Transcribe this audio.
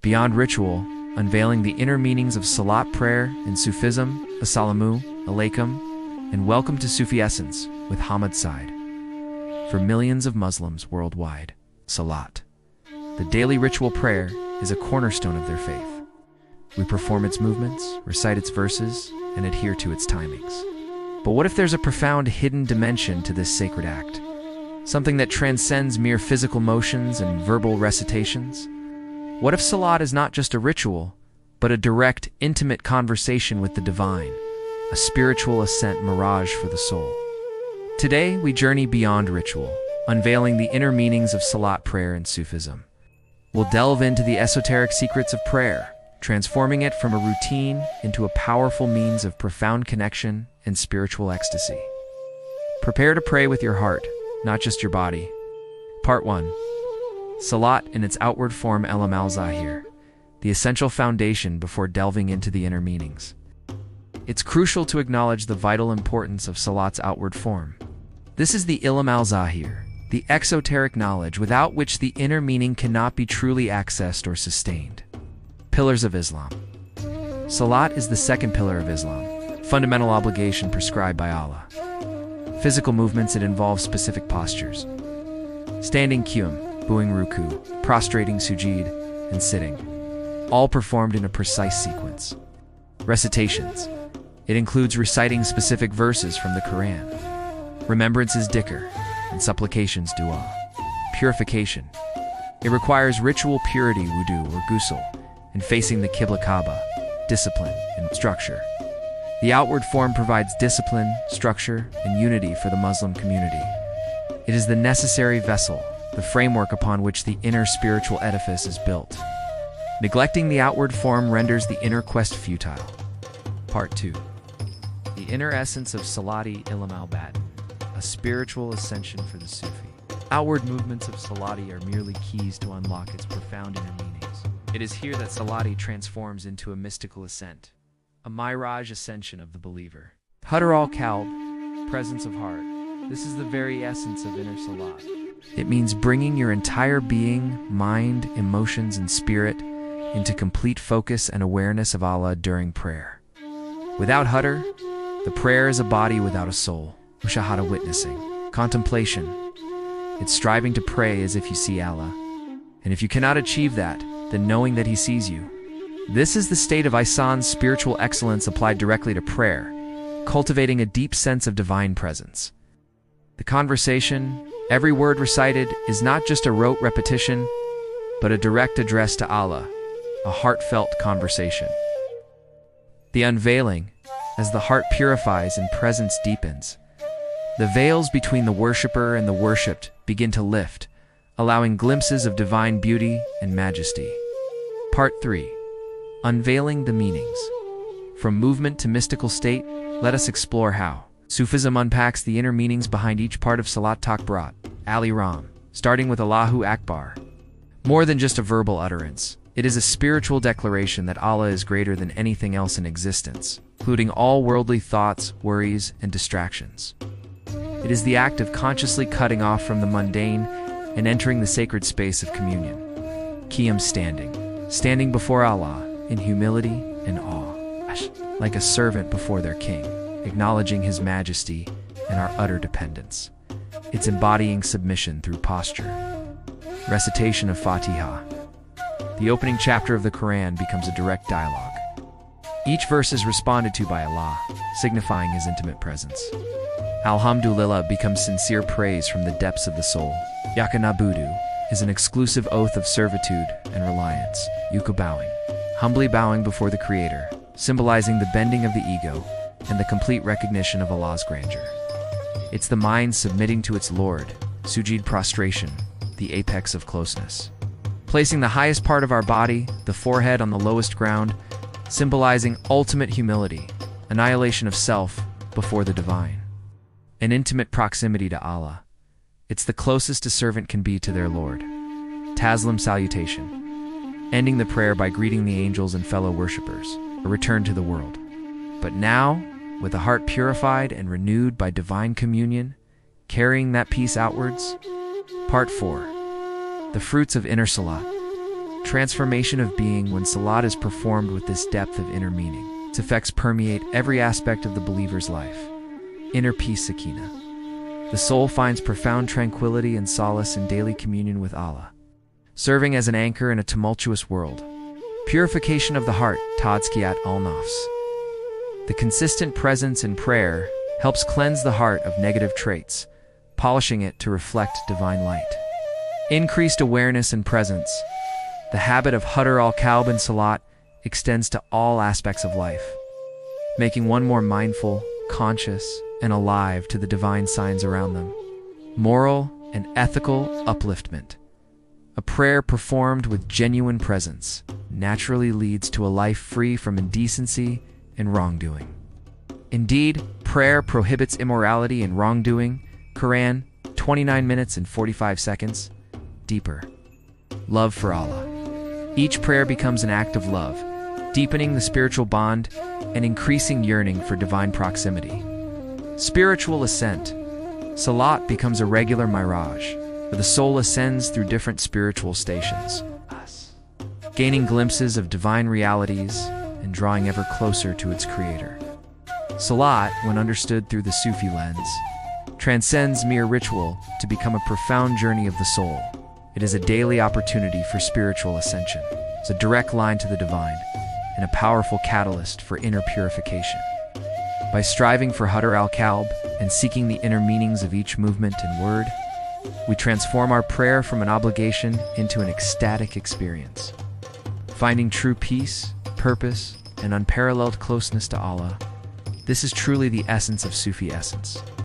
Beyond ritual, unveiling the inner meanings of Salat prayer in Sufism, Assalamu alaikum, and welcome to Sufi Essence with Hammad Syed. For millions of Muslims worldwide, Salat, the daily ritual prayer, is a cornerstone of their faith. We perform its movements, recite its verses, and adhere to its timings. But what if there's a profound hidden dimension to this sacred act? Something that transcends mere physical motions and verbal recitations? What if Salat is not just a ritual, but a direct, intimate conversation with the divine, a spiritual ascent mirage for the soul? Today, we journey beyond ritual, unveiling the inner meanings of Salat prayer in Sufism. We'll delve into the esoteric secrets of prayer, transforming it from a routine into a powerful means of profound connection and spiritual ecstasy. Prepare to pray with your heart, not just your body. Part 1. Salat in its outward form al-Zahir, the essential foundation before delving into the inner meanings. It's crucial to acknowledge the vital importance of Salat's outward form. This is the ilm al-Zahir, the exoteric knowledge without which the inner meaning cannot be truly accessed or sustained. Pillars of Islam. Salat is the second pillar of Islam, fundamental obligation prescribed by Allah. Physical movements, it involves specific postures. Standing qiyam, bowing ruku, prostrating sujud, and sitting, all performed in a precise sequence. Recitations. It includes reciting specific verses from the Quran. Remembrance is Dhikr, and supplications dua. Purification. It requires ritual purity wudu or ghusl, and facing the Qibla Kaaba, discipline and structure. The outward form provides discipline, structure, and unity for the Muslim community. It is the necessary vessel, the framework upon which the inner spiritual edifice is built. Neglecting the outward form renders the inner quest futile. Part 2. The inner essence of Salati ilm al-Batin, a spiritual ascension for the Sufi. Outward movements of Salati are merely keys to unlock its profound inner meanings. It is here that Salati transforms into a mystical ascent, a mirage ascension of the believer. Hudur al-Qalb, presence of heart. This is the very essence of inner Salat. It means bringing your entire being, mind, emotions, and spirit into complete focus and awareness of Allah during prayer. Without Hudur, the prayer is a body without a soul. Mushahadah, witnessing. Contemplation. It's striving to pray as if you see Allah. And if you cannot achieve that, then knowing that He sees you. This is the state of Ihsan's spiritual excellence applied directly to prayer, cultivating a deep sense of divine presence. The conversation, every word recited, is not just a rote repetition, but a direct address to Allah, a heartfelt conversation. The unveiling, as the heart purifies and presence deepens. The veils between the worshipper and the worshipped begin to lift, allowing glimpses of divine beauty and majesty. Part 3. Unveiling the meanings. From movement to mystical state, let us explore how Sufism unpacks the inner meanings behind each part of Salat Takbirat, Ali-Ram, starting with Allahu Akbar. More than just a verbal utterance, it is a spiritual declaration that Allah is greater than anything else in existence, including all worldly thoughts, worries, and distractions. It is the act of consciously cutting off from the mundane and entering the sacred space of communion. Qiyam, standing before Allah in humility and awe, like a servant before their king, acknowledging His majesty and our utter dependence. It's embodying submission through posture. Recitation of Fatiha. The opening chapter of the Quran becomes a direct dialogue. Each verse is responded to by Allah, signifying His intimate presence. Alhamdulillah becomes sincere praise from the depths of the soul. Yaka nabudu is an exclusive oath of servitude and reliance. Yuka, humbly bowing before the Creator, symbolizing the bending of the ego and the complete recognition of Allah's grandeur. It's the mind submitting to its Lord, sujud, prostration, the apex of closeness. Placing the highest part of our body, the forehead, on the lowest ground, symbolizing ultimate humility, annihilation of self before the divine. An intimate proximity to Allah. It's the closest a servant can be to their Lord. Taslim salutation, ending the prayer by greeting the angels and fellow worshippers, a return to the world. But now, with a heart purified and renewed by divine communion, carrying that peace outwards. Part 4. The fruits of inner Salat. transformation of being when Salat is performed with this depth of inner meaning. Its effects permeate every aspect of the believer's life. Inner peace, Sakina. The soul finds profound tranquility and solace in daily communion with Allah, serving as an anchor in a tumultuous world. Purification of the heart, Tazkiyat, al-Nafs. The consistent presence in prayer helps cleanse the heart of negative traits, polishing it to reflect divine light. Increased awareness and presence. The habit of Hudur al-Qalb and Salat extends to all aspects of life, making one more mindful, conscious, and alive to the divine signs around them. Moral and ethical upliftment. A prayer performed with genuine presence naturally leads to a life free from indecency and wrongdoing. Indeed, prayer prohibits immorality and wrongdoing. Quran, 29 minutes and 45 seconds. Deeper. Love for Allah. Each prayer becomes an act of love, deepening the spiritual bond and increasing yearning for divine proximity. Spiritual ascent. Salat becomes a regular mirage, where the soul ascends through different spiritual stations, gaining glimpses of divine realities and drawing ever closer to its creator. Salat, when understood through the Sufi lens, transcends mere ritual to become a profound journey of the soul. It is a daily opportunity for spiritual ascension. It's a direct line to the divine and a powerful catalyst for inner purification. By striving for Hudur al-Qalb and seeking the inner meanings of each movement and word, we transform our prayer from an obligation into an ecstatic experience. Finding true peace, purpose, and unparalleled closeness to Allah, this is truly the essence of Sufi essence.